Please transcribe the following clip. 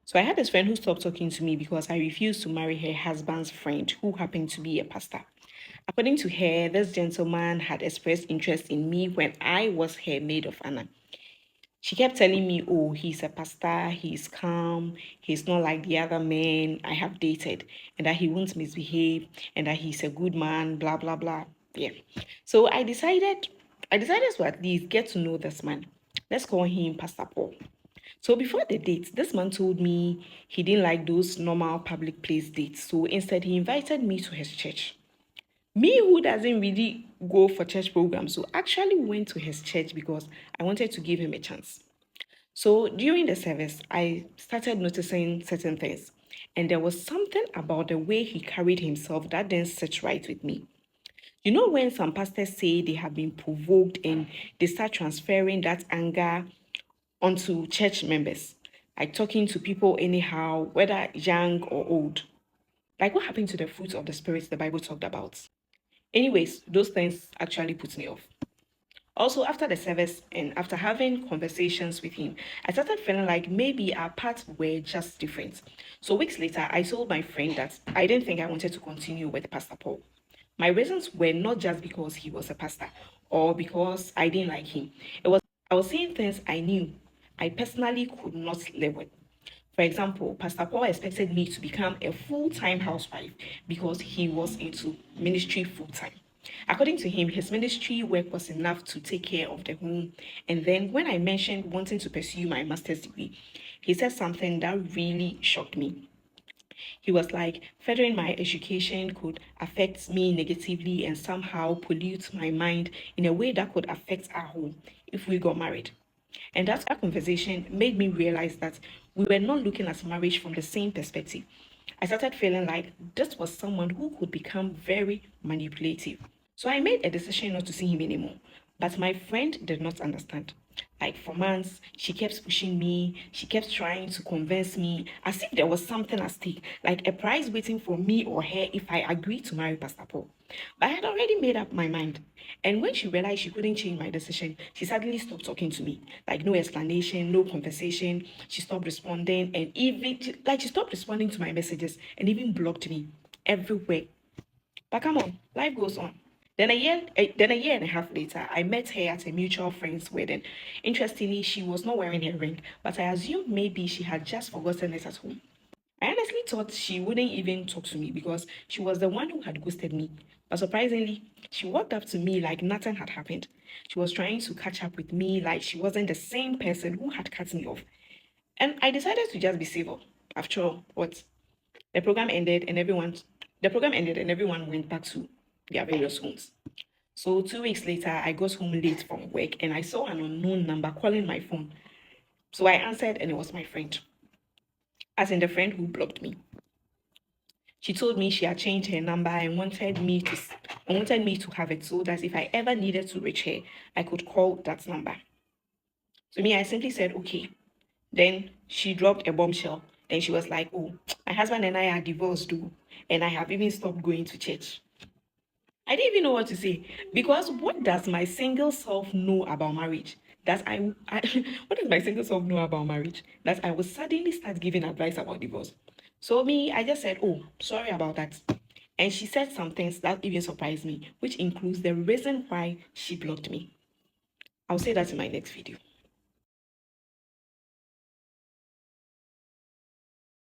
So I had this friend who stopped talking to me because I refused to marry her husband's friend, who happened to be a pastor. According to her, this gentleman had expressed interest in me when I was her maid of honor. She kept telling me, oh, he's a pastor, he's calm, he's not like the other men I have dated, and that he won't misbehave, and that he's a good man, blah, blah, blah. Yeah. So I decided to at least get to know this man. Let's call him Pastor Paul. So before the date, this man told me he didn't like those normal public place dates. So instead, he invited me to his church. Me, who doesn't really go for church programs, so actually went to his church because I wanted to give him a chance. So during the service, I started noticing certain things. And there was something about the way he carried himself that didn't sit right with me. You know, when some pastors say they have been provoked and they start transferring that anger onto church members, like talking to people anyhow, whether young or old. Like what happened to the fruits of the spirit the Bible talked about? Anyways, those things actually put me off. Also, after the service and after having conversations with him, I started feeling like maybe our paths were just different. So, weeks later, I told my friend that I didn't think I wanted to continue with Pastor Paul. My reasons were not just because he was a pastor or because I didn't like him. It was I was seeing things I knew I personally could not live with. For example, Pastor Paul expected me to become a full-time housewife because he was into ministry full-time. According to him, his ministry work was enough to take care of the home. And then when I mentioned wanting to pursue my master's degree, he said something that really shocked me. He was like, furthering my education could affect me negatively and somehow pollute my mind in a way that could affect our home if we got married. And that conversation made me realize that we were not looking at marriage from the same perspective. I started feeling like this was someone who could become very manipulative. So I made a decision not to see him anymore. But my friend did not understand. Like for months, she kept pushing me, she kept trying to convince me as if there was something at stake, like a prize waiting for me or her if I agreed to marry Pastor Paul. But I had already made up my mind. And when she realized she couldn't change my decision, she suddenly stopped talking to me. Like no explanation, no conversation. She stopped responding and even like she stopped responding to my messages and even blocked me everywhere. But come on, life goes on. Then a year and a half later, I met her at a mutual friend's wedding. Interestingly, she was not wearing her ring, but I assumed maybe she had just forgotten it at home. I honestly thought she wouldn't even talk to me because she was the one who had ghosted me. But surprisingly, she walked up to me like nothing had happened. She was trying to catch up with me like she wasn't the same person who had cut me off. And I decided to just be civil. After all, what? The program ended and everyone went back to their various homes. So 2 weeks later, I got home late from work and I saw an unknown number calling my phone. So I answered and it was my friend, as in the friend who blocked me. She told me she had changed her number and wanted me to have it so that if I ever needed to reach her, I could call that number. To me, I simply said, okay. Then she dropped a bombshell. Then she was like, oh, my husband and I are divorced too, and I have even stopped going to church. I didn't even know what to say because what does my single self know about marriage? What does my single self know about marriage? That I would suddenly start giving advice about divorce. So me, I just said, "Oh, sorry about that," and she said some things that even surprised me, which includes the reason why she blocked me. I'll say that in my next video.